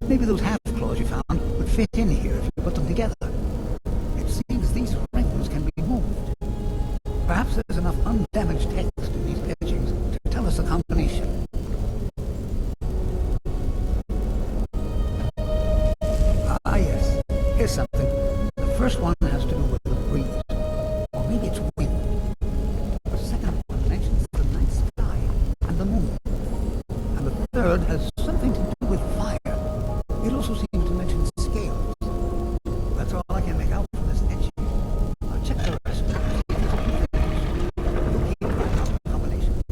Maybe those half-claws you found would fit in here if you put them together. It seems these rings can be moved. Perhaps there's enough undamaged text in these etchings to tell us the combination. Ah, yes. Here's something. The first one has to do with the breeze. Or maybe it's wind. The second one mentions the night sky and the moon. And the third has something to do with fire. It also seems to mention scales. That's all I can make out from this etching. I'll check the rest. You'll keep trying out the combinations.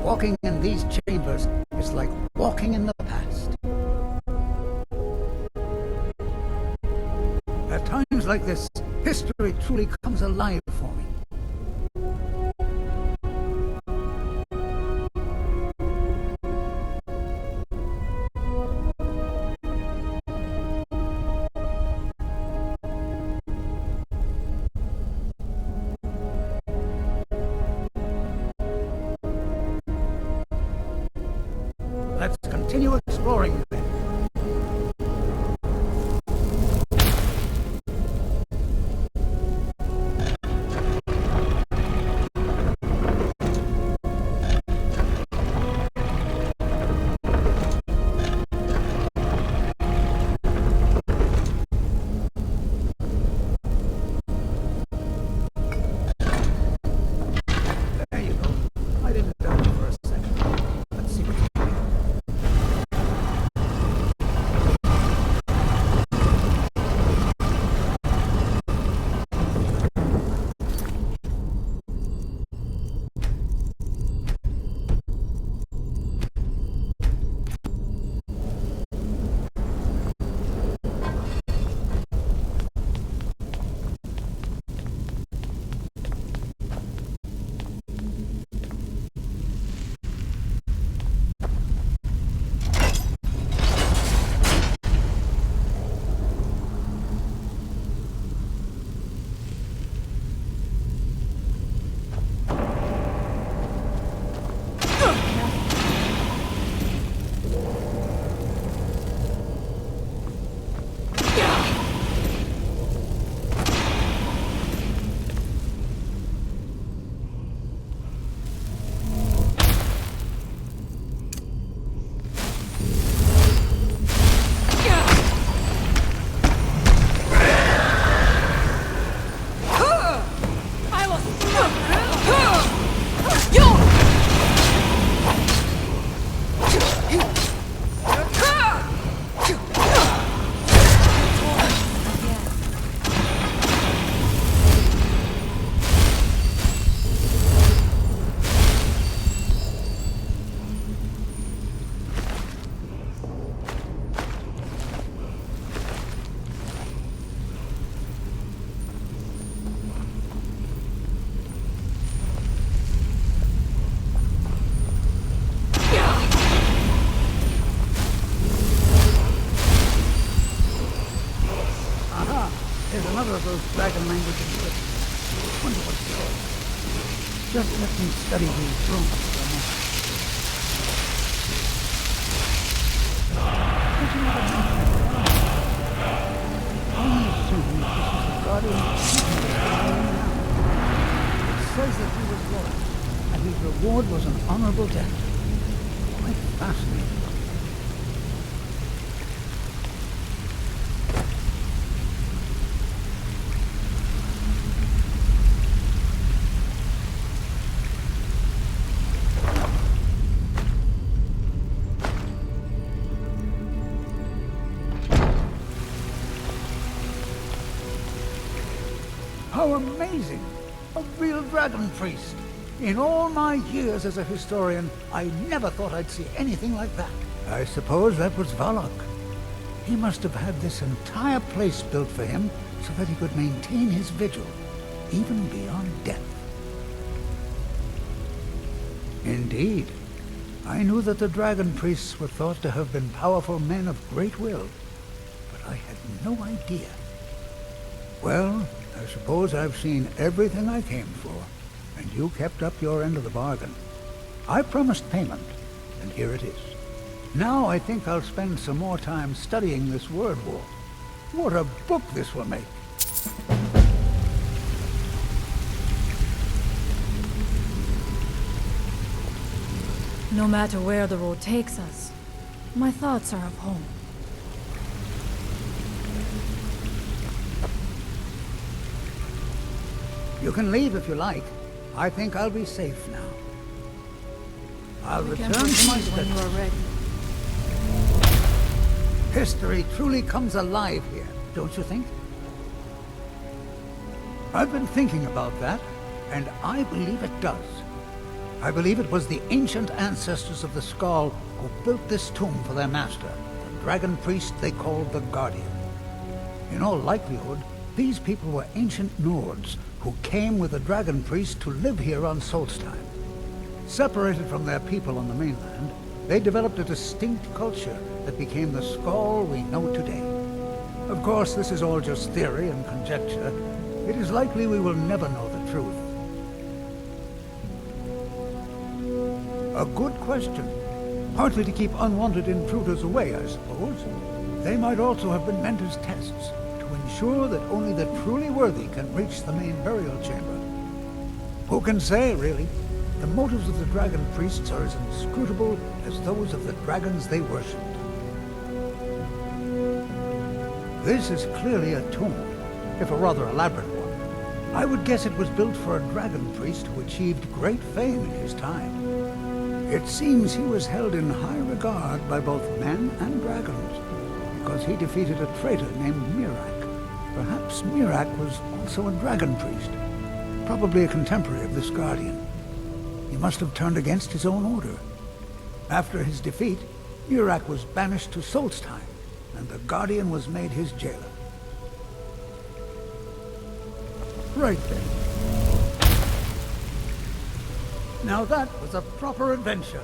Walking in these chambers is like walking in the past. At times like this, history truly comes alive for me. Let's continue exploring then. There you go. I didn't doubt you for a second. Let's see what you good. Wonder what's yours. Just let me study these rooms for a moment. Did you ever mention it? I assume this is the guardian keeping this guy now. It says that he was loyal, and his reward was an honorable death. Quite fascinating. How amazing! A real dragon priest! In all my years as a historian, I never thought I'd see anything like that. I suppose that was Valak. He must have had this entire place built for him so that he could maintain his vigil, even beyond death. Indeed. I knew that the dragon priests were thought to have been powerful men of great will, but I had no idea. Well, I suppose I've seen everything I came for, and you kept up your end of the bargain. I promised payment, and here it is. Now I think I'll spend some more time studying this word war. What a book this will make! No matter where the road takes us, my thoughts are of home. You can leave if you like. I think I'll be safe now. I'll return to my studies. When you are ready. History truly comes alive here, don't you think? I've been thinking about that, and I believe it does. I believe it was the ancient ancestors of the Skull who built this tomb for their master, the dragon priest they called the Guardian. In all likelihood, these people were ancient Nords who came with the dragon priest to live here on Solstheim. Separated from their people on the mainland, they developed a distinct culture that became the Skull we know today. Of course, this is all just theory and conjecture. It is likely we will never know the truth. A good question. Partly to keep unwanted intruders away, I suppose. They might also have been meant as tests, to ensure that only the truly worthy can reach the main burial chamber. Who can say, really? The motives of the dragon priests are as inscrutable as those of the dragons they worshipped. This is clearly a tomb, if a rather elaborate one. I would guess it was built for a dragon priest who achieved great fame in his time. It seems he was held in high regard by both men and dragons, because he defeated a traitor named Mirak. Perhaps Mirak was also a dragon priest, probably a contemporary of this Guardian. He must have turned against his own order. After his defeat, Mirak was banished to Solstheim, and the Guardian was made his jailer. Right then. Now that was a proper adventure.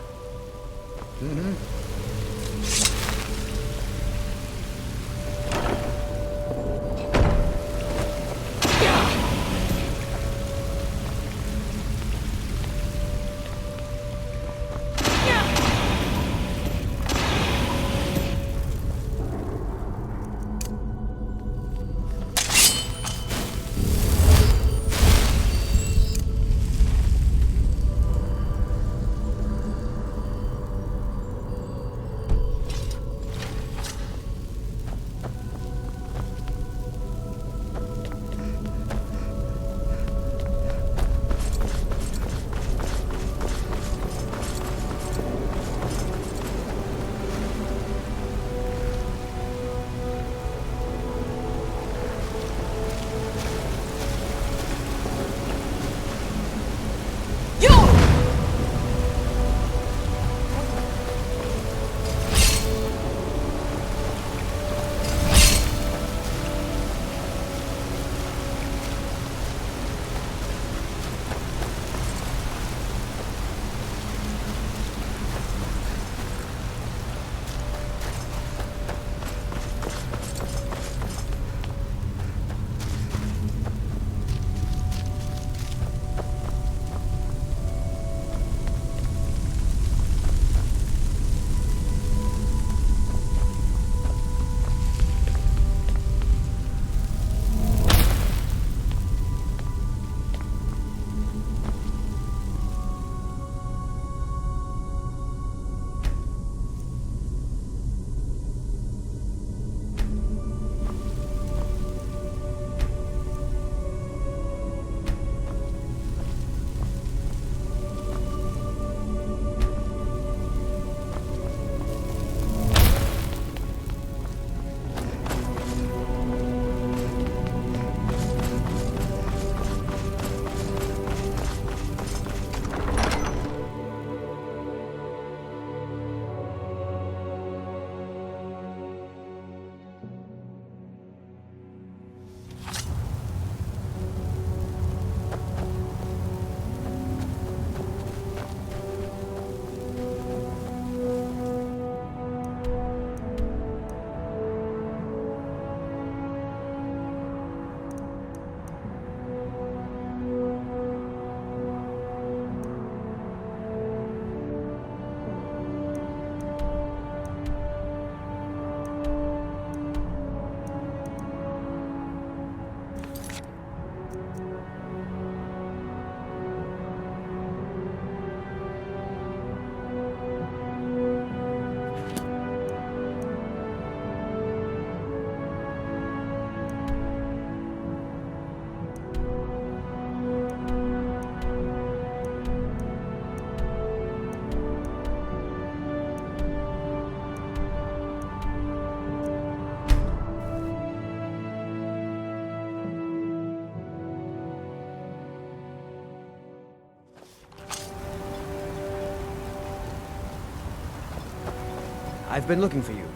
I've been looking for you.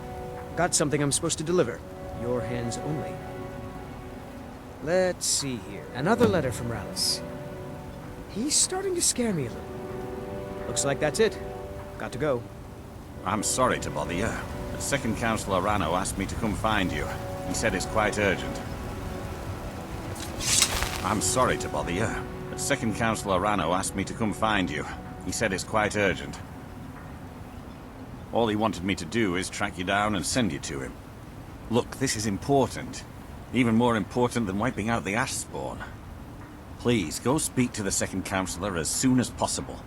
Got something I'm supposed to deliver. Your hands only. Let's see here. Another letter from Rallis. He's starting to scare me a little. Looks like that's it. Got to go. I'm sorry to bother you. The second Councillor Rano asked me to come find you. He said it's quite urgent. I'm sorry to bother you. The second Councillor Rano asked me to come find you. He said it's quite urgent. All he wanted me to do is track you down and send you to him. Look, this is important. Even more important than wiping out the ash spawn. Please, go speak to the second Councillor as soon as possible.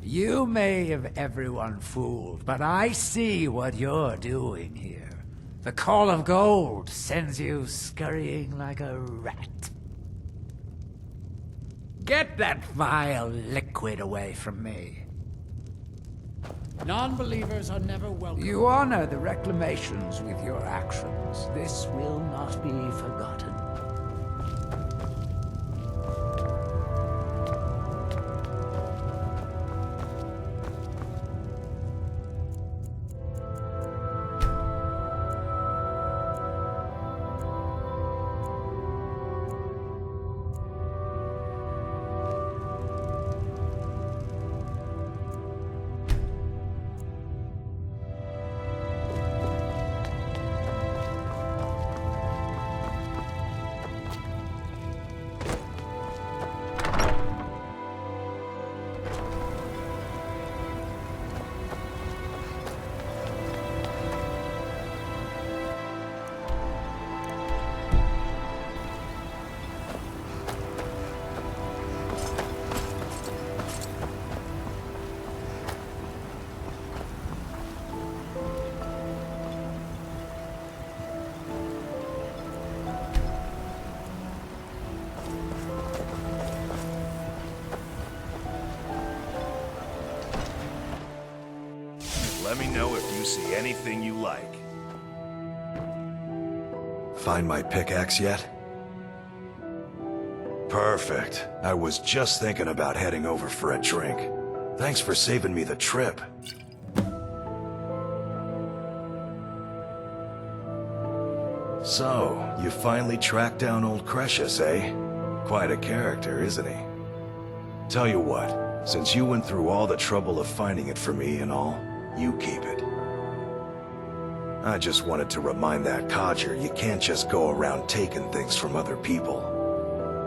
You may have everyone fooled, but I see what you're doing here. The Call of Gold sends you scurrying like a rat. Get that vile liquid away from me. Non-believers are never welcome. You honor the reclamations with your actions. This will not be forgotten. Let me know if you see anything you like. Find my pickaxe yet? Perfect. I was just thinking about heading over for a drink. Thanks for saving me the trip. So, you finally tracked down old Cretius, eh? Quite a character, isn't he? Tell you what, since you went through all the trouble of finding it for me and all, you keep it. I just wanted to remind that codger you can't just go around taking things from other people.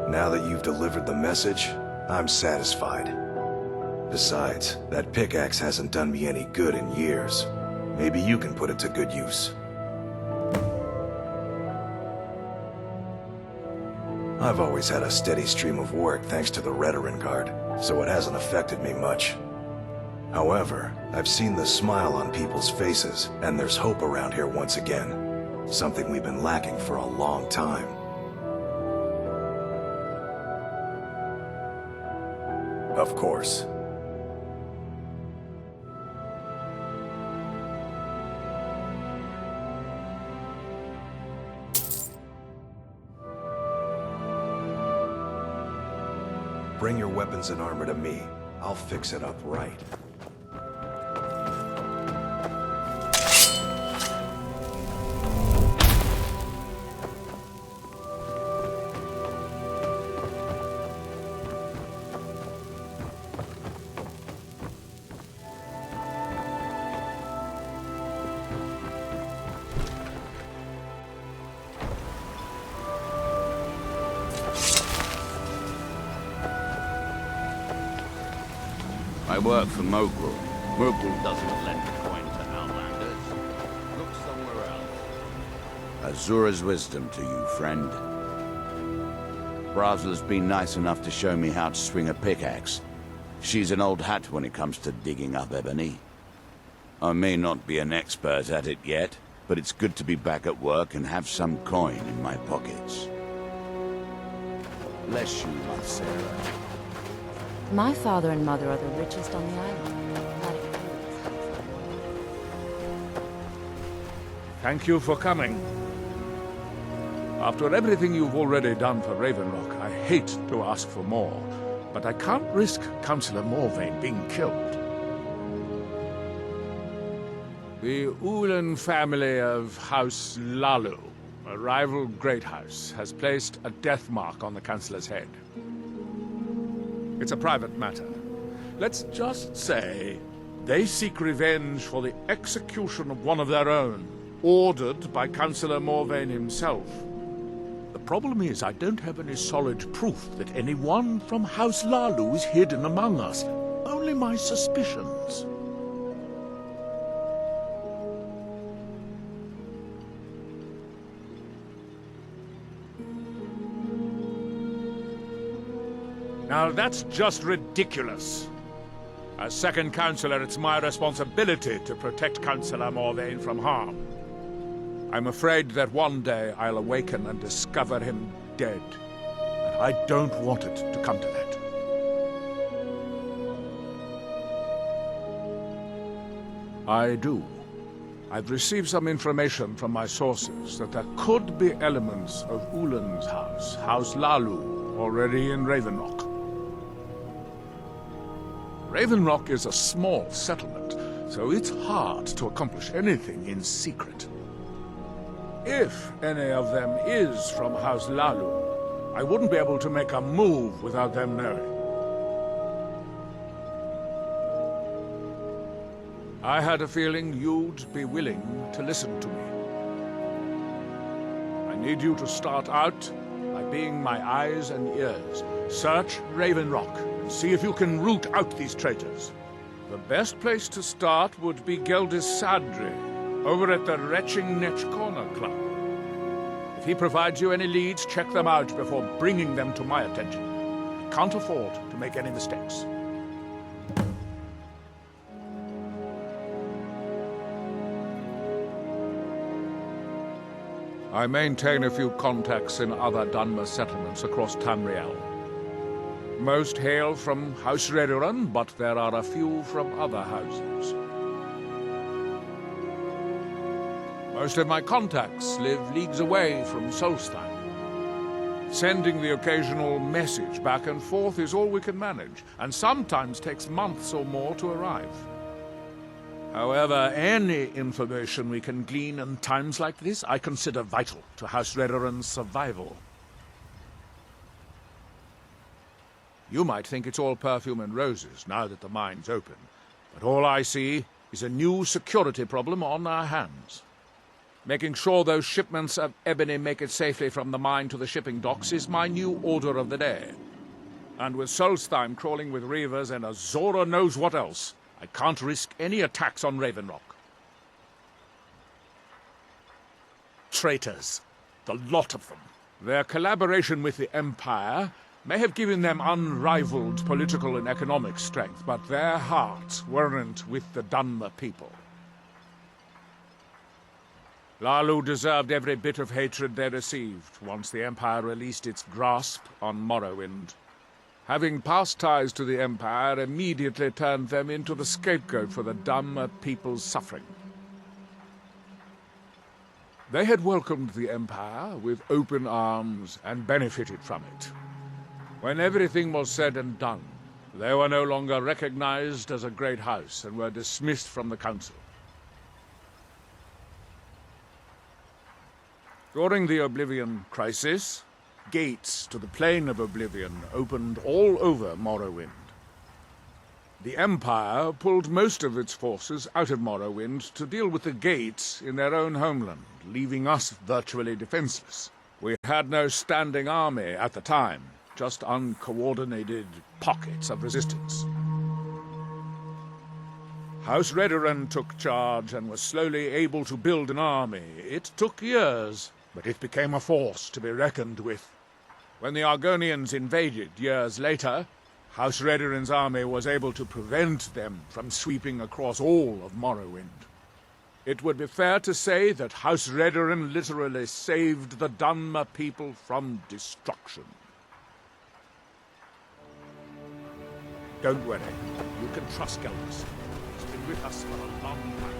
Now that you've delivered the message, I'm satisfied. Besides, that pickaxe hasn't done me any good in years. Maybe you can put it to good use. I've always had a steady stream of work thanks to the Redoran Guard, so it hasn't affected me much. However, I've seen the smile on people's faces, and there's hope around here once again. Something we've been lacking for a long time. Of course. Bring your weapons and armor to me. I'll fix it up right. I work for Mogul. Mogul doesn't lend coin to outlanders. Look somewhere else. Azura's wisdom to you, friend. Brazla's been nice enough to show me how to swing a pickaxe. She's an old hat when it comes to digging up ebony. I may not be an expert at it yet, but it's good to be back at work and have some coin in my pockets. Bless you, my Sarah. My father and mother are the richest on the island. That includes Thank you for coming. After everything you've already done for Ravenlock, I hate to ask for more, but I can't risk Councillor Morvain being killed. The Ulan family of House Lalu, a rival great house, has placed a death mark on the Councillor's head. It's a private matter. Let's just say they seek revenge for the execution of one of their own, ordered by Councillor Morvain himself. The problem is I don't have any solid proof that anyone from House Lalu is hidden among us. Only my suspicions. Now that's just ridiculous. As second councillor, it's my responsibility to protect Councillor Morvain from harm. I'm afraid that one day I'll awaken and discover him dead. And I don't want it to come to that. I do. I've received some information from my sources that there could be elements of Ulan's house, House Lalu, already in Ravenlock. Ravenlock is a small settlement, so it's hard to accomplish anything in secret. If any of them is from House Lalu, I wouldn't be able to make a move without them knowing. I had a feeling you'd be willing to listen to me. I need you to start out by being my eyes and ears. Search Ravenlock and see if you can root out these traitors. The best place to start would be Geldis Sadri, over at the Retching Netch Corner Club. If he provides you any leads, check them out before bringing them to my attention. I can't afford to make any mistakes. I maintain a few contacts in other Dunmer settlements across Tamriel. Most hail from House Redoran, but there are a few from other houses. Most of my contacts live leagues away from Solstheim. Sending the occasional message back and forth is all we can manage, and sometimes takes months or more to arrive. However, any information we can glean in times like this, I consider vital to House Redoran's survival. You might think it's all perfume and roses now that the mine's open, but all I see is a new security problem on our hands. Making sure those shipments of ebony make it safely from the mine to the shipping docks is my new order of the day. And with Solstheim crawling with reavers and Azora knows what else, I can't risk any attacks on Ravenlock. Traitors. The lot of them. Their collaboration with the Empire may have given them unrivaled political and economic strength, but their hearts weren't with the Dunmer people. Lalu deserved every bit of hatred they received once the Empire released its grasp on Morrowind. Having past ties to the Empire immediately turned them into the scapegoat for the Dunmer people's suffering. They had welcomed the Empire with open arms and benefited from it. When everything was said and done, they were no longer recognized as a great house and were dismissed from the council. During the Oblivion Crisis, gates to the Plane of Oblivion opened all over Morrowind. The Empire pulled most of its forces out of Morrowind to deal with the gates in their own homeland, leaving us virtually defenseless. We had no standing army at the time, just uncoordinated pockets of resistance. House Redoran took charge and was slowly able to build an army. It took years, but it became a force to be reckoned with. When the Argonians invaded years later, House Redoran's army was able to prevent them from sweeping across all of Morrowind. It would be fair to say that House Redoran literally saved the Dunmer people from destruction. Don't worry, you can trust Gelbus. He's been with us for a long time.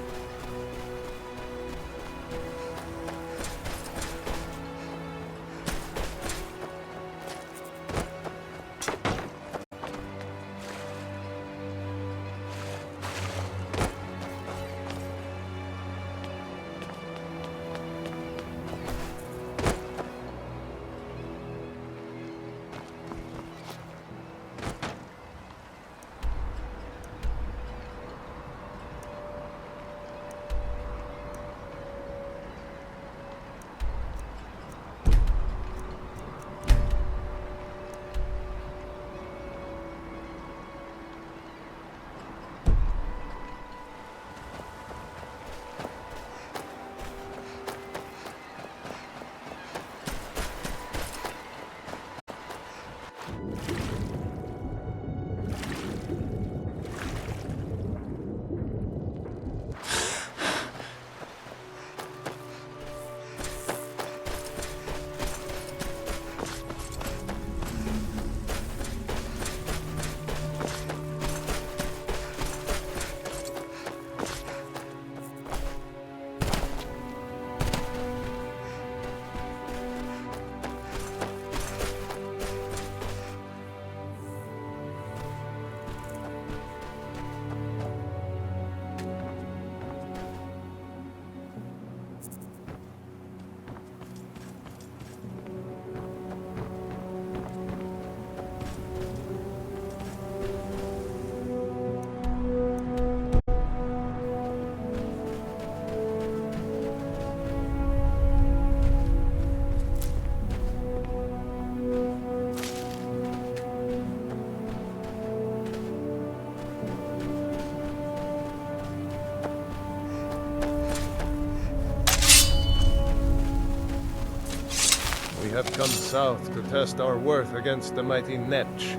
We have come south to test our worth against the mighty Netch.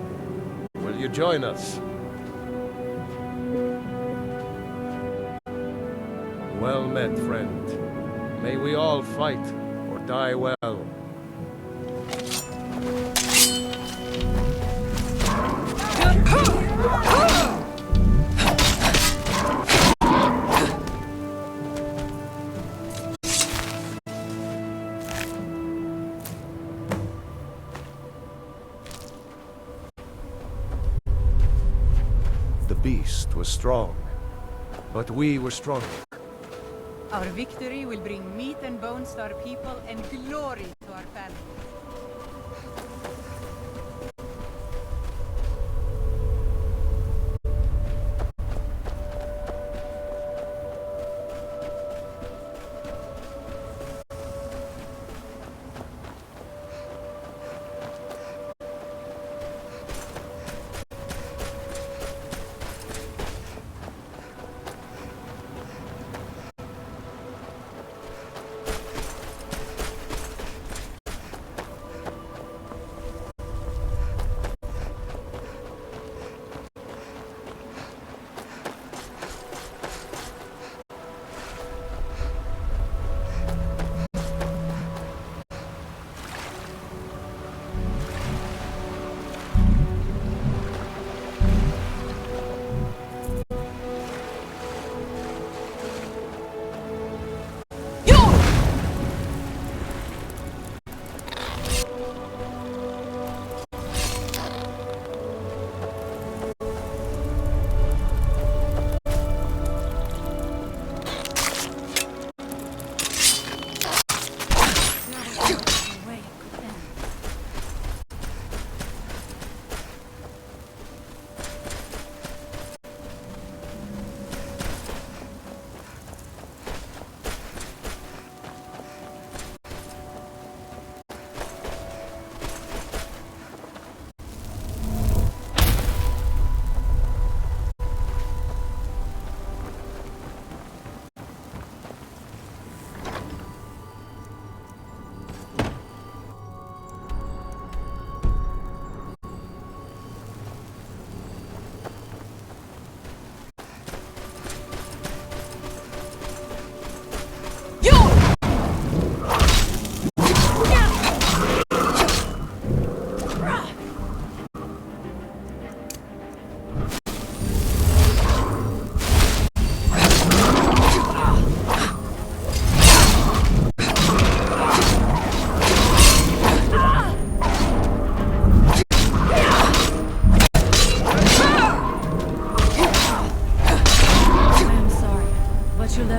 Will you join us? Well met, friend. May we all fight or die well. The beast was strong, but we were stronger. Our victory will bring meat and bones to our people and glory to our family.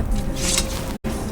That needed no choice.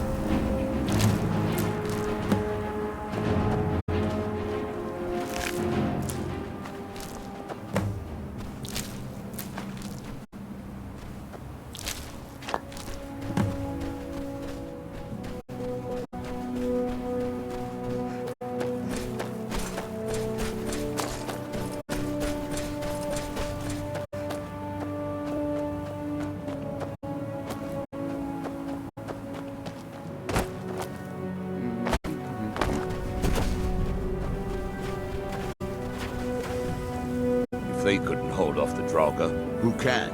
If they couldn't hold off the Draugr, who can?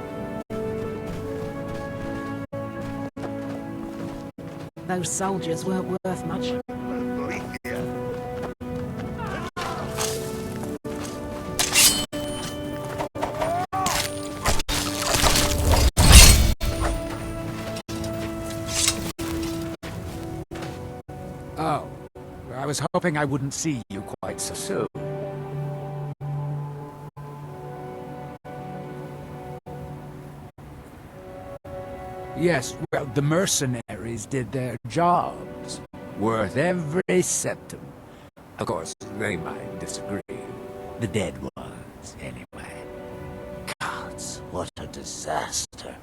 Those soldiers weren't worth much. Oh, I was hoping I wouldn't see you quite so soon. Yes, well, the mercenaries did their jobs. Worth every septim. Of course, they might disagree. The dead ones, anyway. Gods, what a disaster.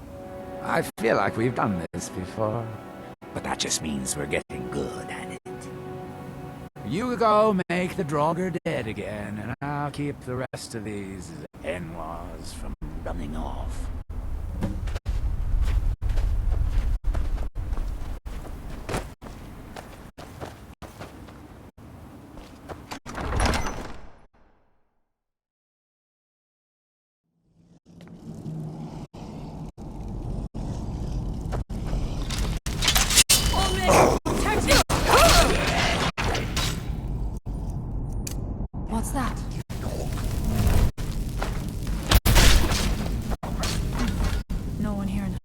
I feel like we've done this before. But that just means we're getting good at it. You go make the Draugr dead again, and I'll keep the rest of these Enwas from running off. What's that? No one here now.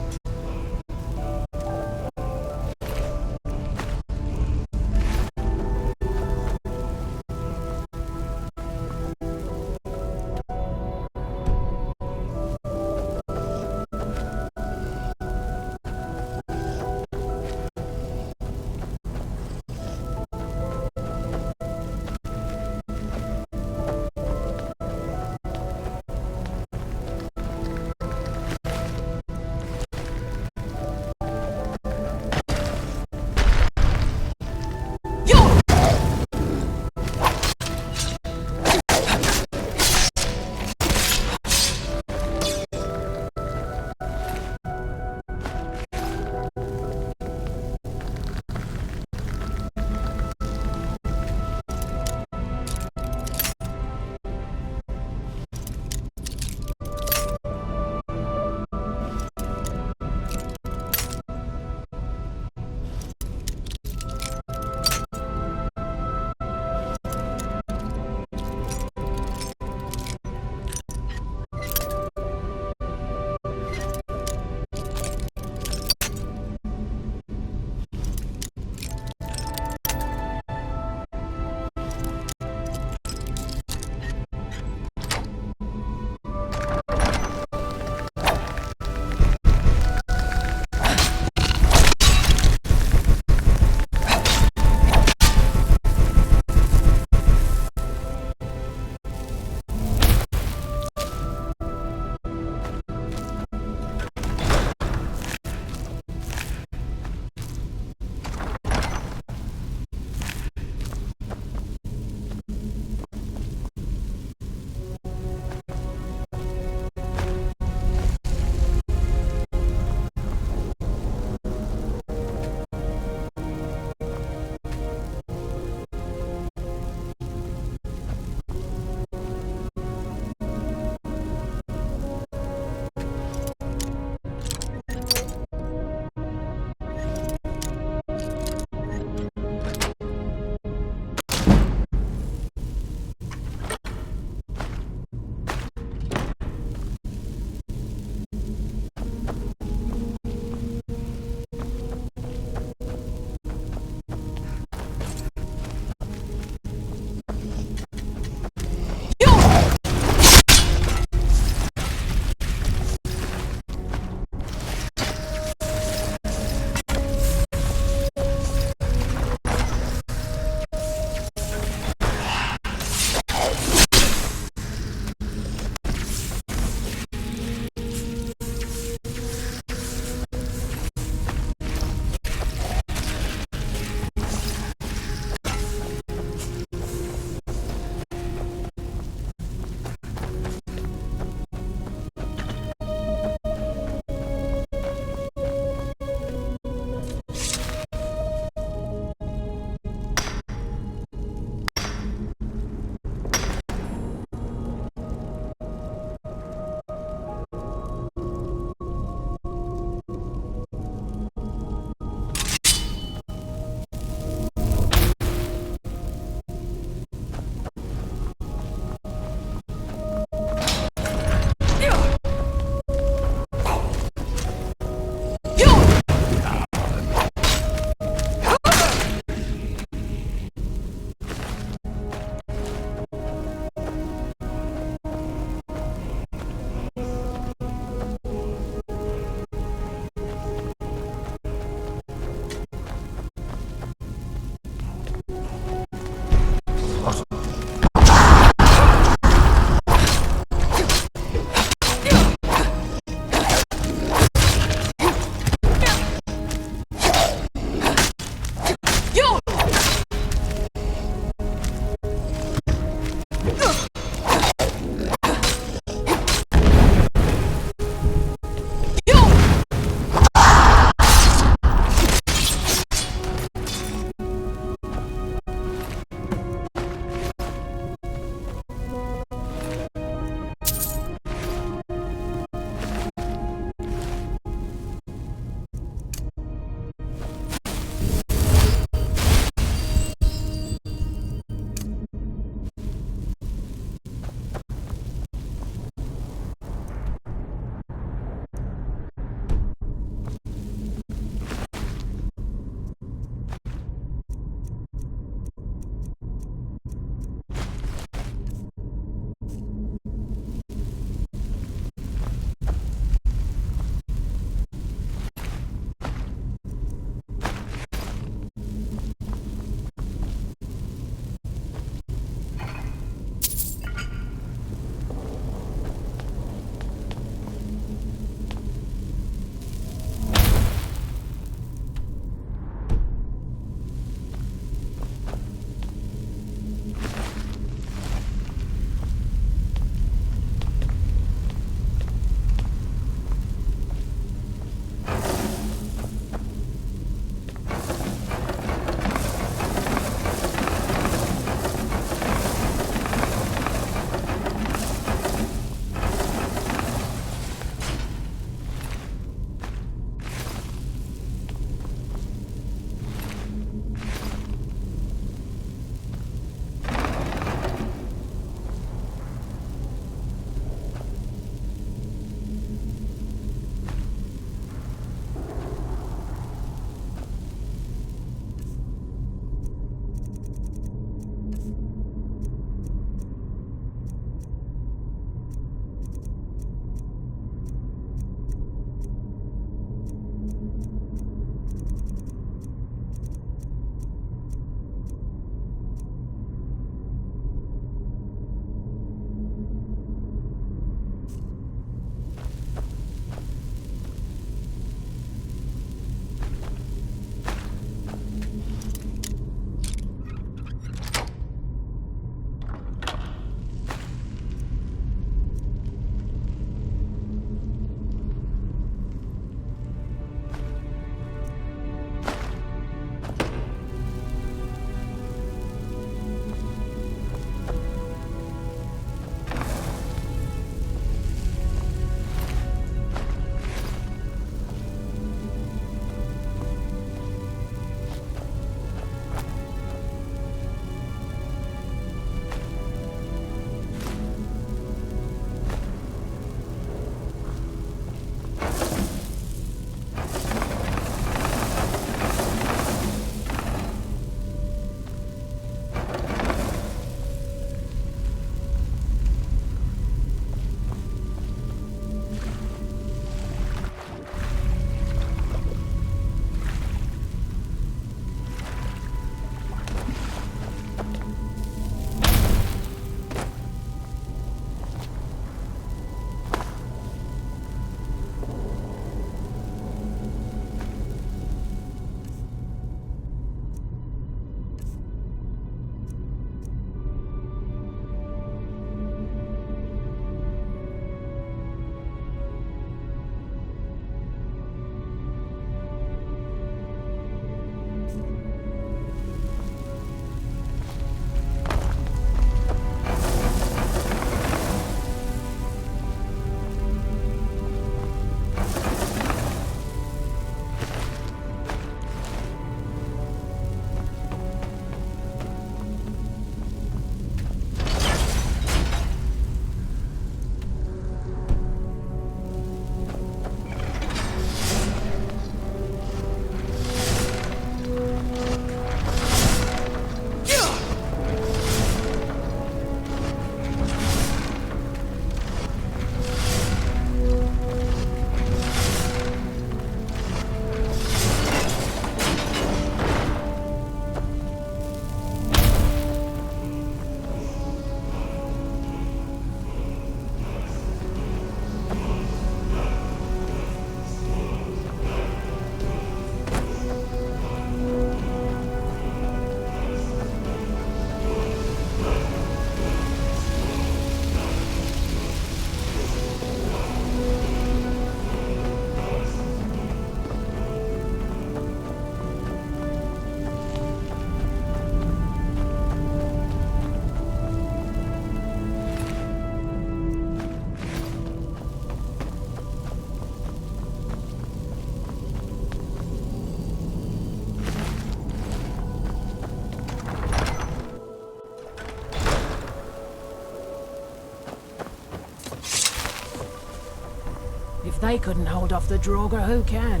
they couldn't hold off the Draugr, who can?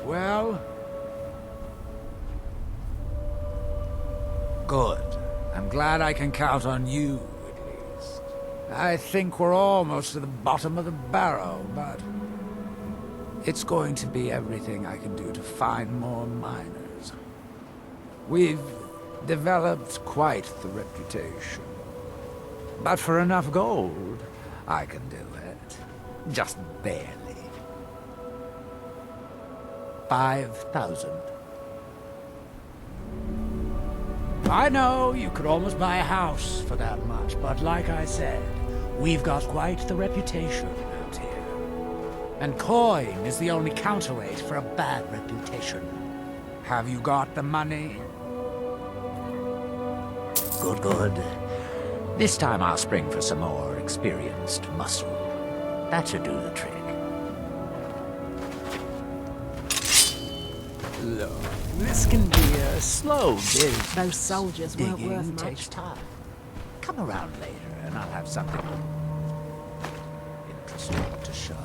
Well? Good. I'm glad I can count on you, at least. I think we're almost to the bottom of the barrel, but... it's going to be everything I can do to find more miners. We've developed quite the reputation. But for enough gold, I can do it. Just barely. 5,000. I know you could almost buy a house for that much, but like I said, we've got quite the reputation out here. And coin is the only counterweight for a bad reputation. Have you got the money? Good, good. This time I'll spring for some more experienced muscle. That should do the trick. Look, this can be a slow business. Those soldiers weren't Digging worth much. takes time. Come around later and I'll have something interesting to show.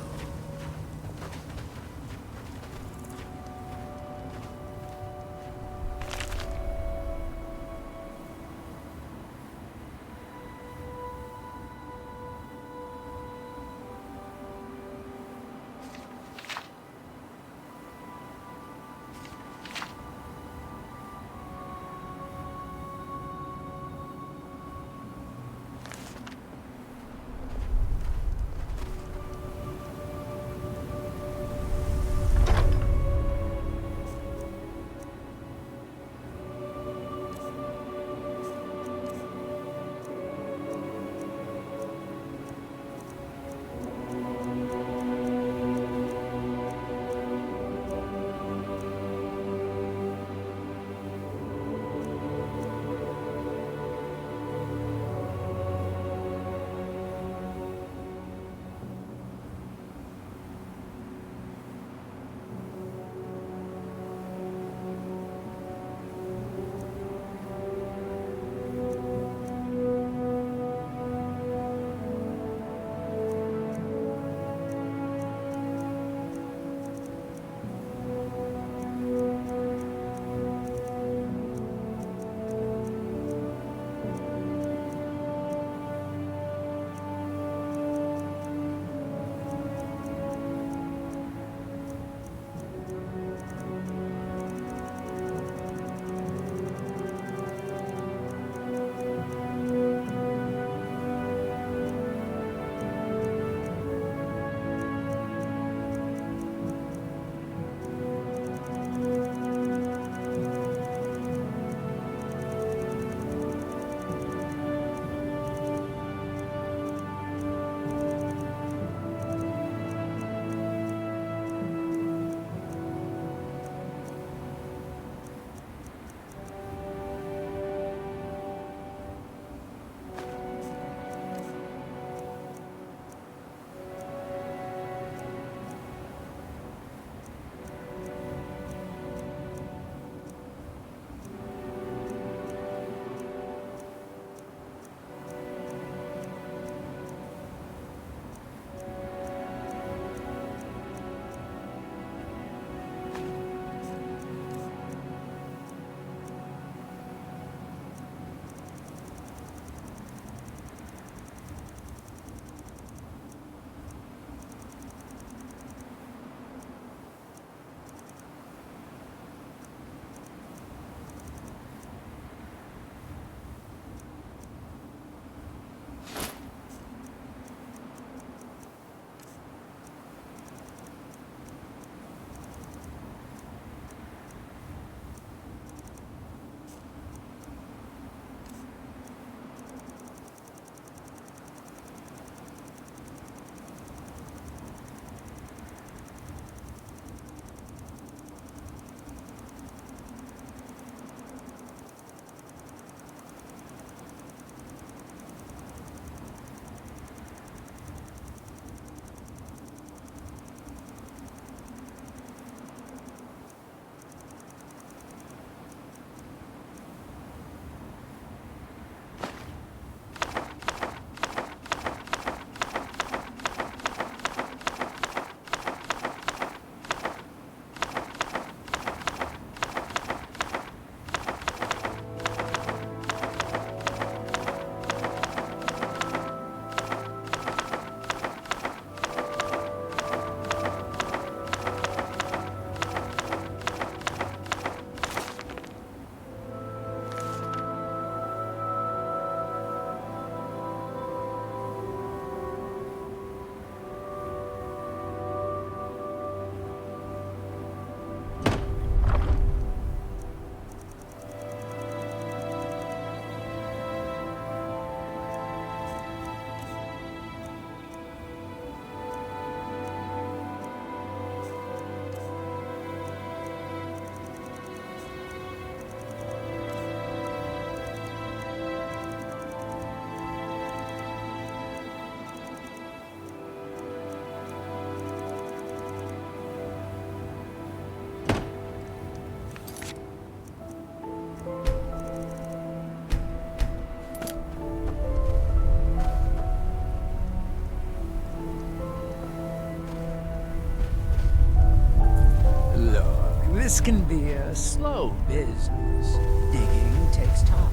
This can be a slow business. Digging takes time.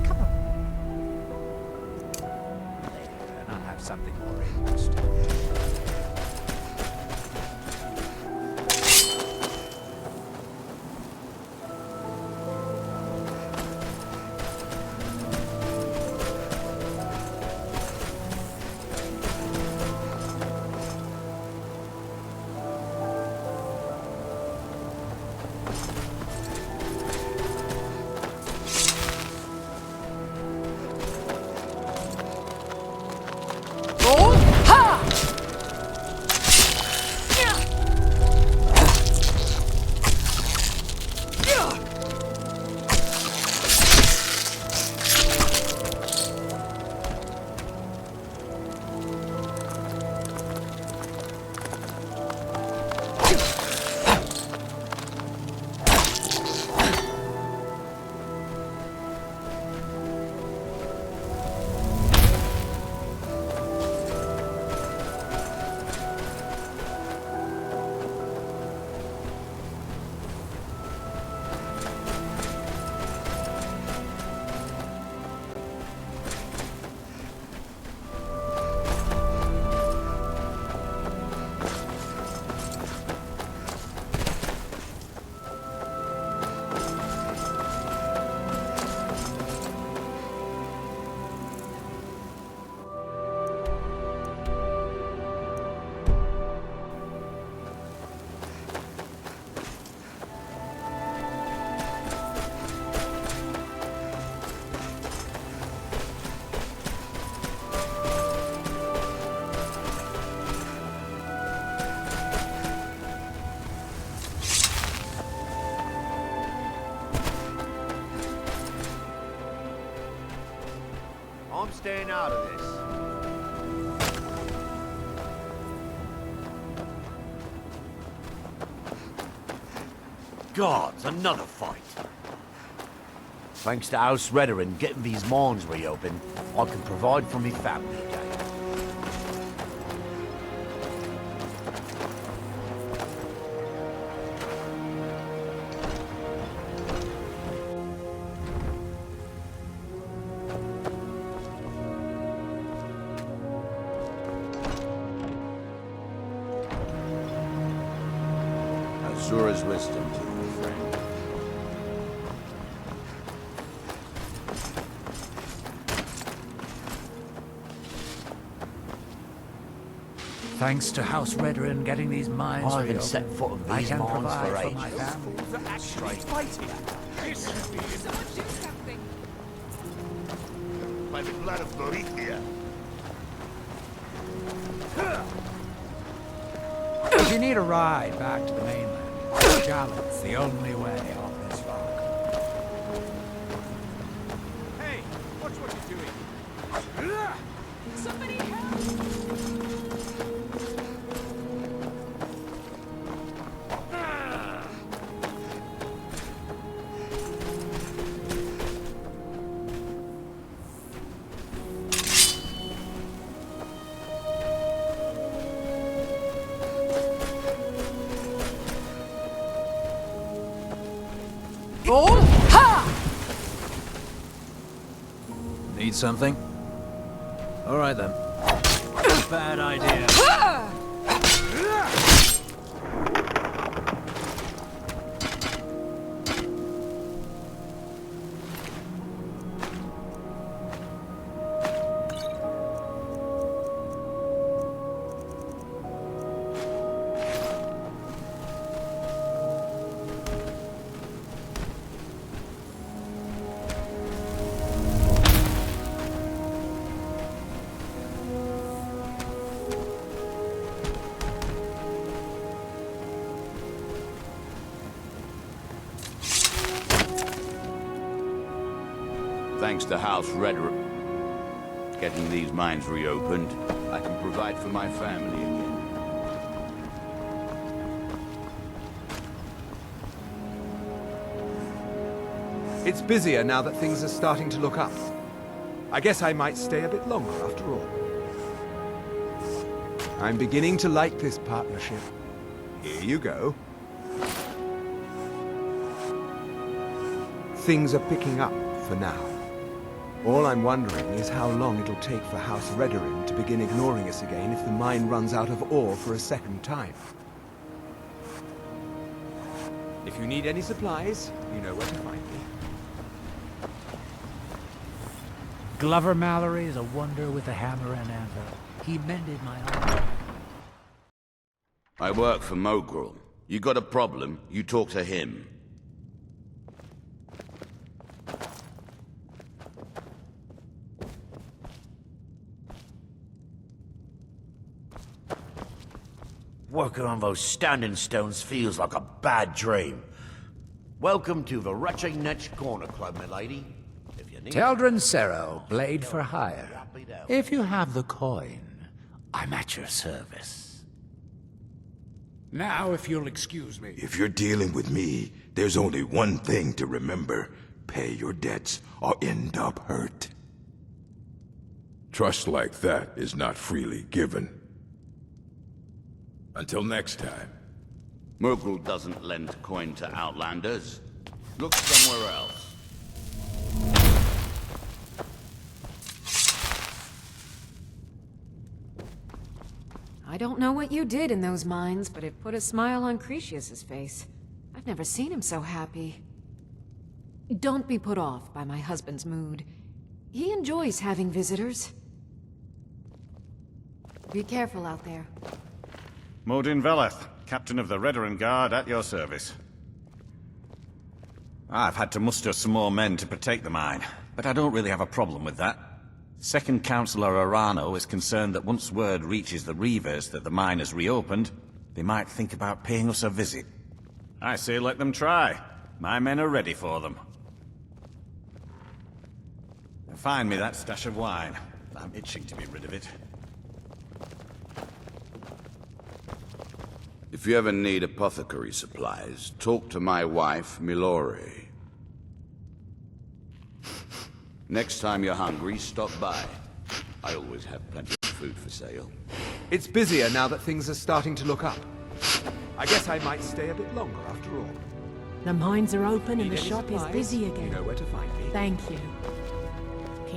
Come on. Later, and I'll have something more interesting. I'm staying out of this. Gods, another fight. Thanks to House Redarin getting these mines reopened, I can provide for me family again. Azura's wisdom to you, friend. Thanks to House Redarin getting these mines I haven't reopened, set foot on I these can mines provide for for ages. my family. Straight fighting. By the blood of Dorothea. If you need a ride back to the mainland, Charlotte's the only way off this rock. Hey, watch what you're doing. Somebody help! Need something? All right then. Bad idea. Thanks to House Redarin getting these mines reopened, I can provide for my family again. It's busier now that things are starting to look up. I guess I might stay a bit longer after all. I'm beginning to like this partnership. Here you go. things are picking up for now. All I'm wondering is how long it'll take for House Redorin to begin ignoring us again if the mine runs out of ore for a second time. If you need any supplies, you know where to find me. Glover Mallory is a wonder with a hammer and anvil. He mended my armor. I work for Mogrul. You got a problem, you talk to him. Working on those standing stones feels like a bad dream. Welcome to the Retching Netch Corner Club, milady. If you need... Teldrin Cerro, blade for hire. If you have the coin, I'm at your service. Now, if you'll excuse me. If you're dealing with me, there's only one thing to remember. Pay your debts or end up hurt. Trust like that is not freely given. Until next time. Mogrul doesn't lend coin to outlanders. Look somewhere else. I don't know what you did in those mines, but it put a smile on Cretius's face. I've never seen him so happy. Don't be put off by my husband's mood. He enjoys having visitors. Be careful out there. Modin Veleth, captain of the Redoran Guard, at your service. I've had to muster some more men to protect the mine, but I don't really have a problem with that. Second Councillor Arano is concerned that once word reaches the Reavers that the mine has reopened, they might think about paying us a visit. I say let them try. My men are ready for them. Find me that stash of wine. I'm itching to be rid of it. If you ever need apothecary supplies, talk to my wife, Milori. Next time you're hungry, stop by. I always have plenty of food for sale. It's busier now that things are starting to look up. I guess I might stay a bit longer after all. The mines are open and Need the any shop is supplies? busy again. You know where to find me. Thank you.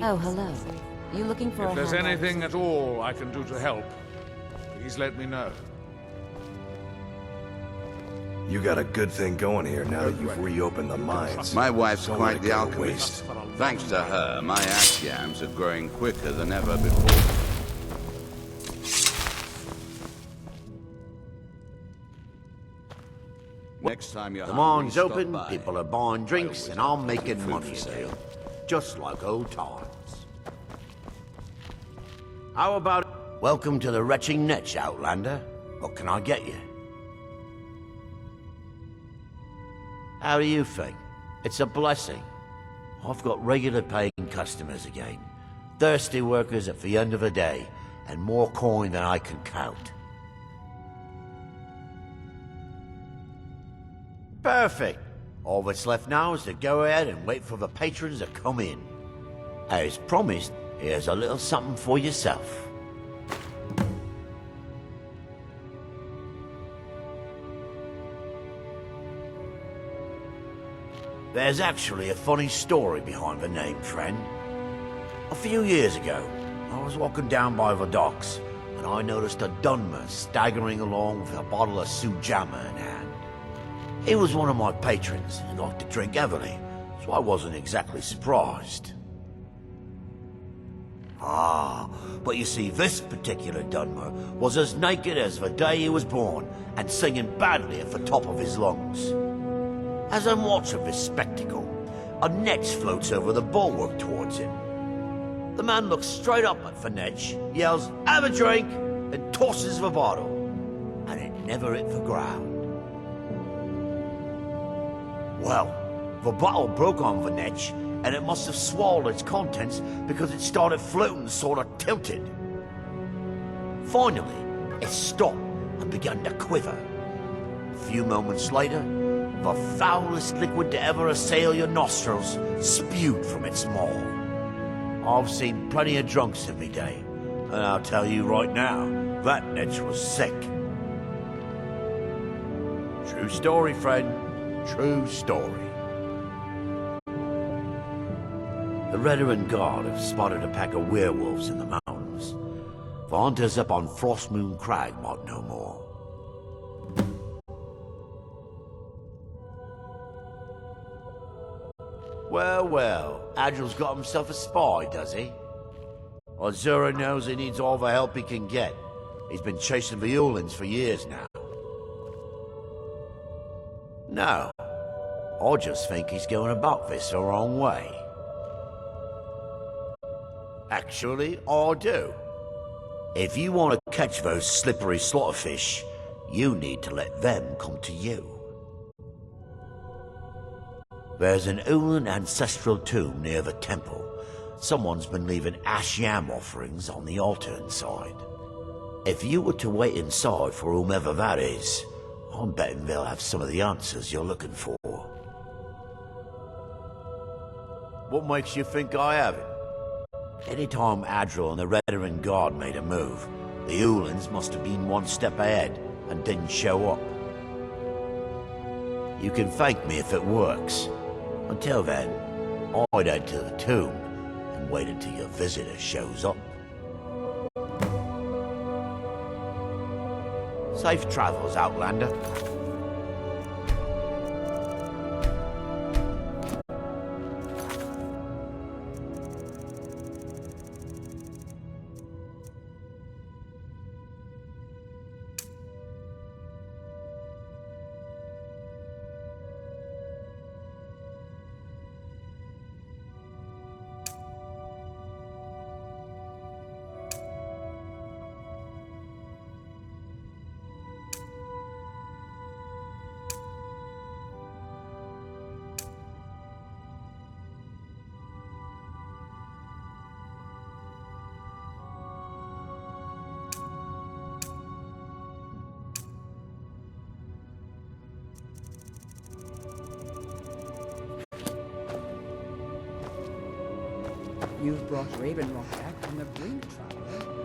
Oh, hello. You looking for If a there's hand? anything at all I can do to help, please let me know. You got a good thing going here now that you've reopened the mines. My wife's Don't quite let it the go to alchemist. waste. Thanks to her, my ash yams are growing quicker than ever before. Next time you're The hungry, mine's stop open, by. people are buying drinks, and I'm making food money for again. sale. Just like old times. How about... Welcome to the Retching Netch, Outlander. What can I get you? How do you think? It's a blessing. I've got regular paying customers again. Thirsty workers at the end of the day, and more coin than I can count. Perfect. All that's left now is to go ahead and wait for the patrons to come in. As promised, here's a little something for yourself. There's actually a funny story behind the name, friend. A few years ago, I was walking down by the docks, and I noticed a Dunmer staggering along with a bottle of Sujamma in hand. He was one of my patrons and liked to drink heavily, so I wasn't exactly surprised. But you see, this particular Dunmer was as naked as the day he was born, and singing badly at the top of his lungs. As I'm watching this spectacle, a netch floats over the bulwark towards him. The man looks straight up at the netch, yells, "Have a drink!" and tosses the bottle. And it never hit the ground. Well, the bottle broke on the netch, and it must have swallowed its contents because it started floating sort of tilted. Finally, it stopped and began to quiver. A few moments later, the foulest liquid to ever assail your nostrils spewed from its maw. I've seen plenty of drunks in me day, and I'll tell you right now, that netch was sick. True story, friend. True story. The Redarin Guard have spotted a pack of werewolves in the mountains. The hunters up on Frostmoon Crag might know more. Well, well, Adril's got himself a spy, does he? Azura knows he needs all the help he can get. He's been chasing the Ulans for years now. No, I just think he's going about this the wrong way. Actually, I do. If you want to catch those slippery slaughterfish, you need to let them come to you. There's an Ulan ancestral tomb near the temple. Someone's been leaving ash yam offerings on the altar inside. If you were to wait inside for whomever that is, I'm betting they'll have some of the answers you're looking for. What makes you think I haven't? Anytime Adril and the Redarin Guard made a move, the Ulans must have been one step ahead and didn't show up. You can thank me if it works. Until then, I'd head to the tomb and wait until your visitor shows up. Safe travels, Outlander. You've brought Ravenrock back from the brink, traveler.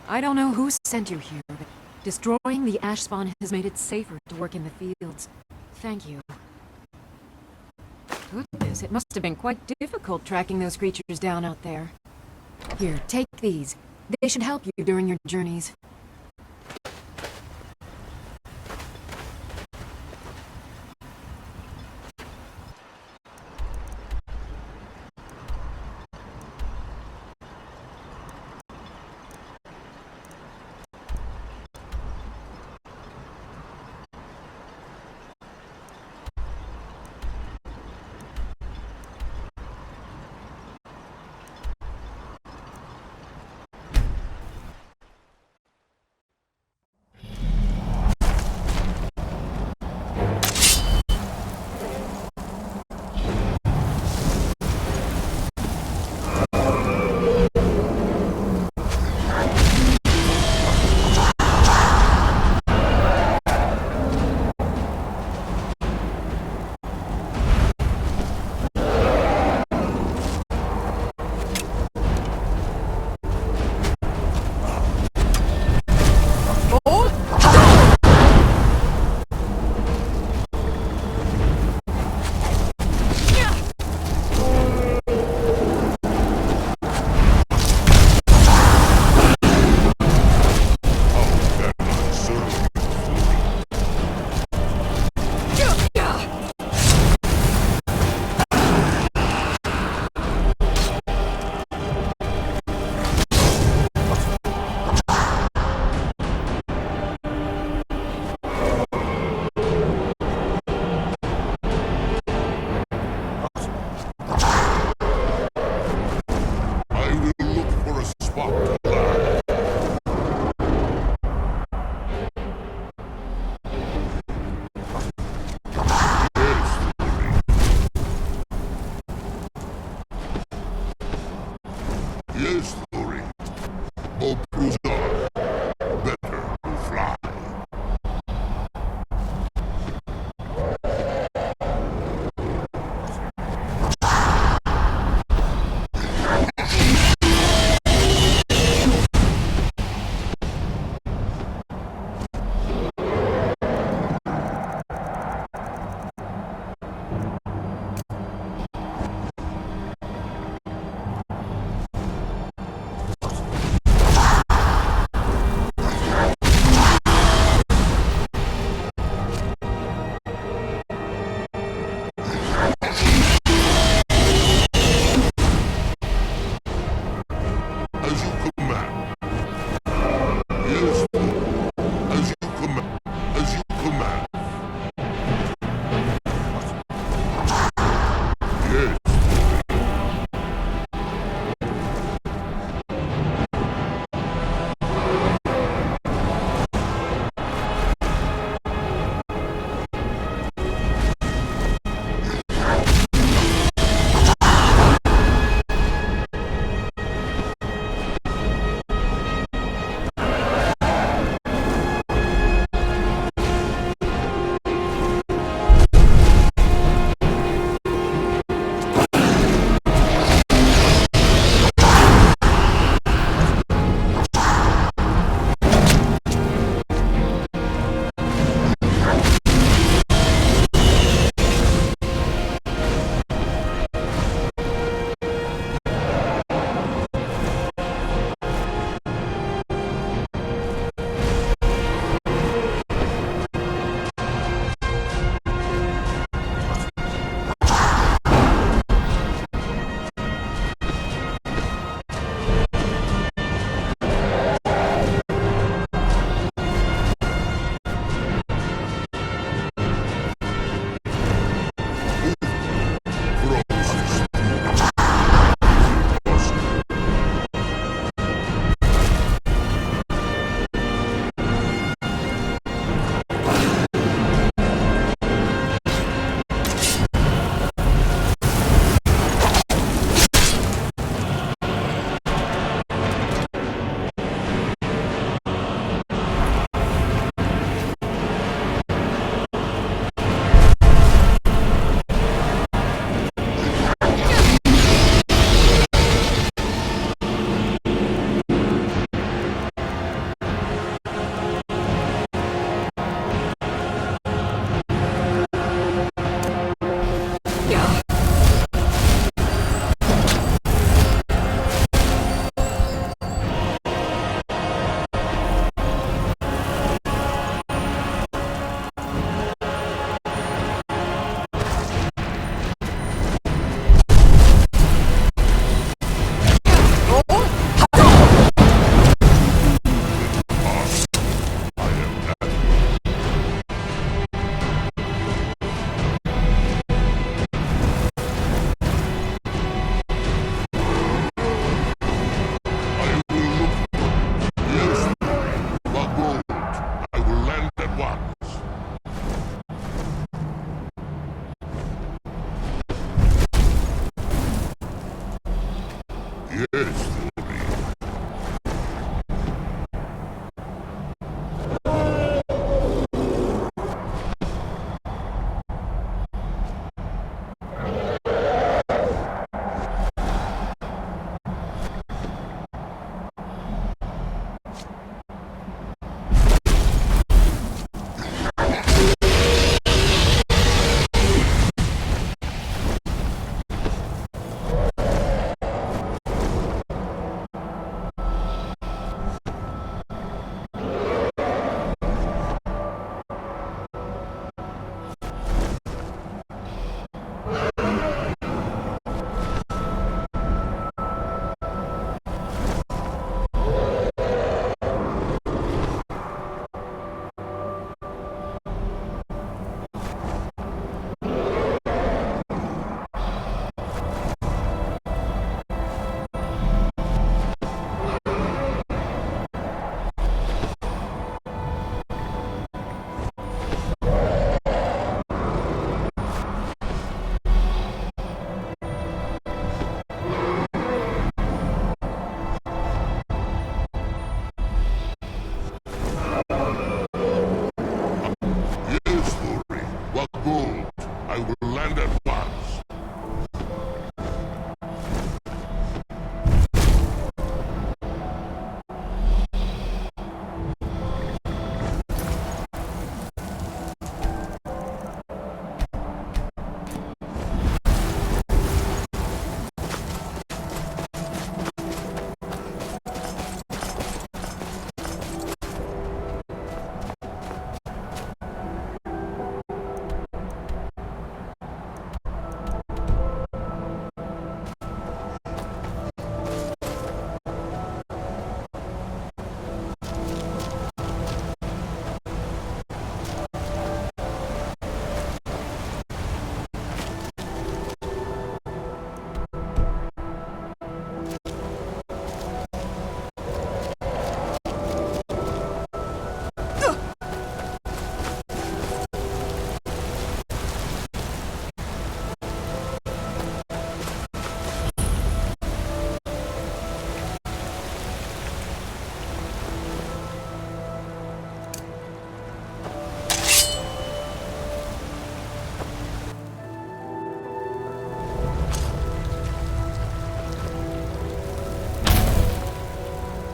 I don't know who sent you here, but destroying the ash spawn has made it safer to work in the fields. Thank you. Goodness, it must have been quite difficult tracking those creatures down out there. Here, take these. They should help you during your journeys.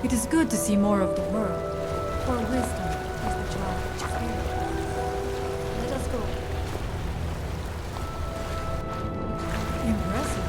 It is good to see more of the world. For wisdom is the charge. Let us go. Impressive.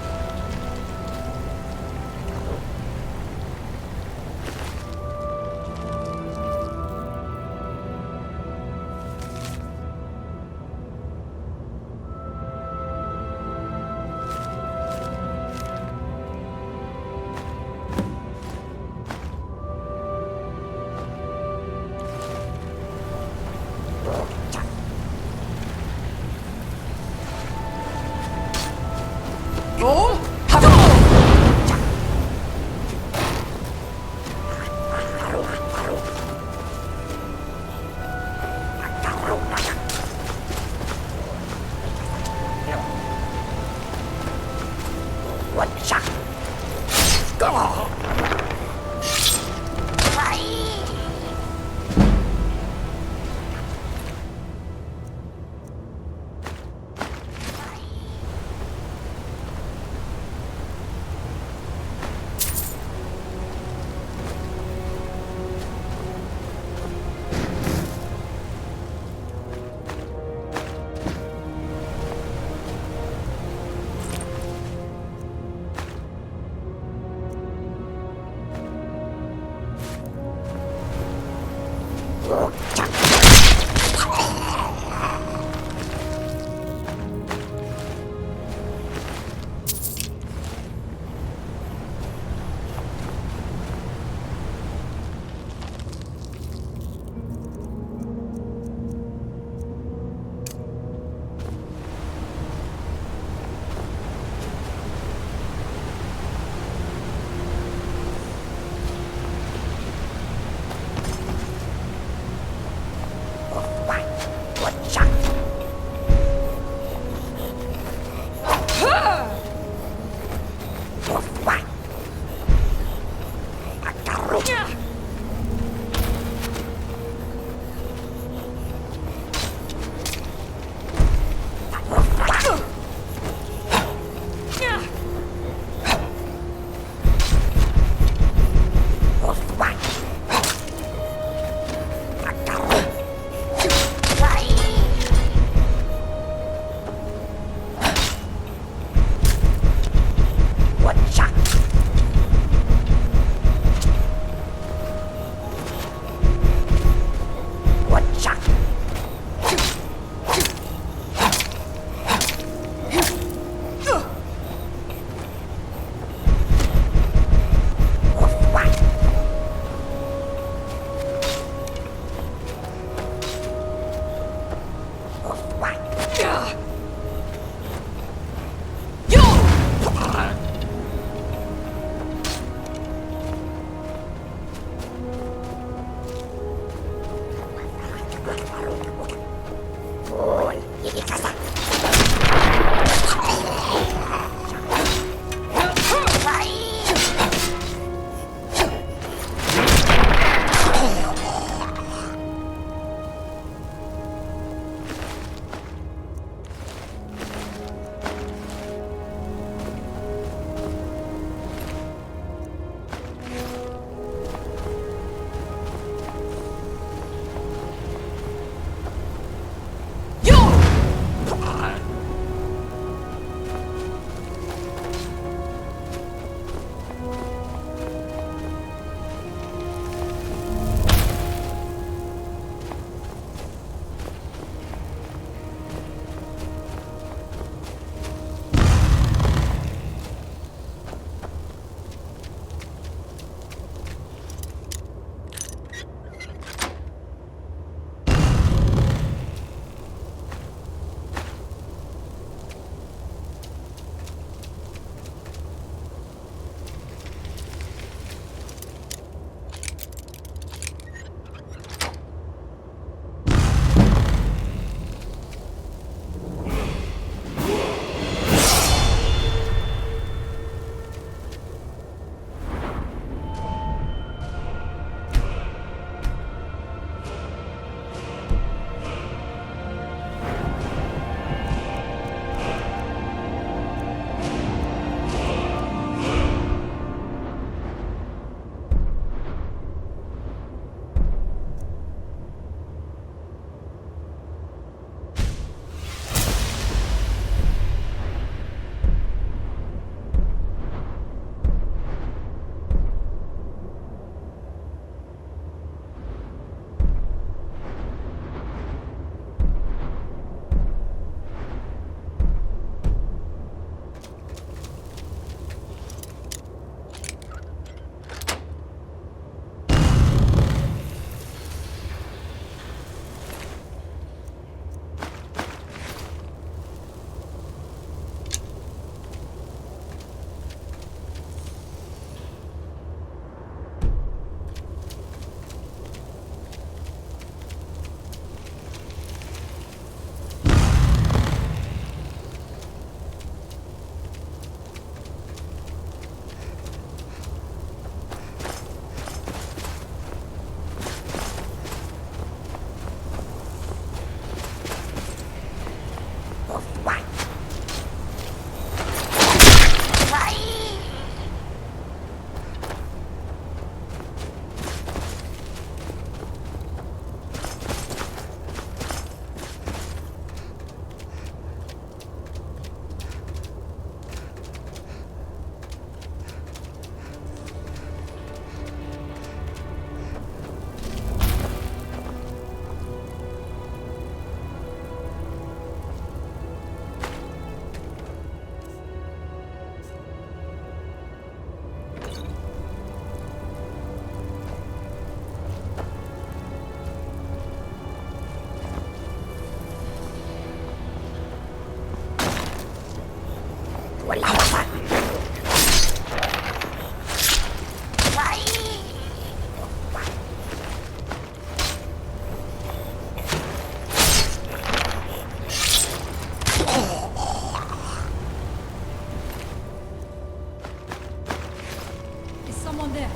Is someone there?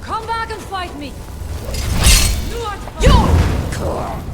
Come back and fight me! You!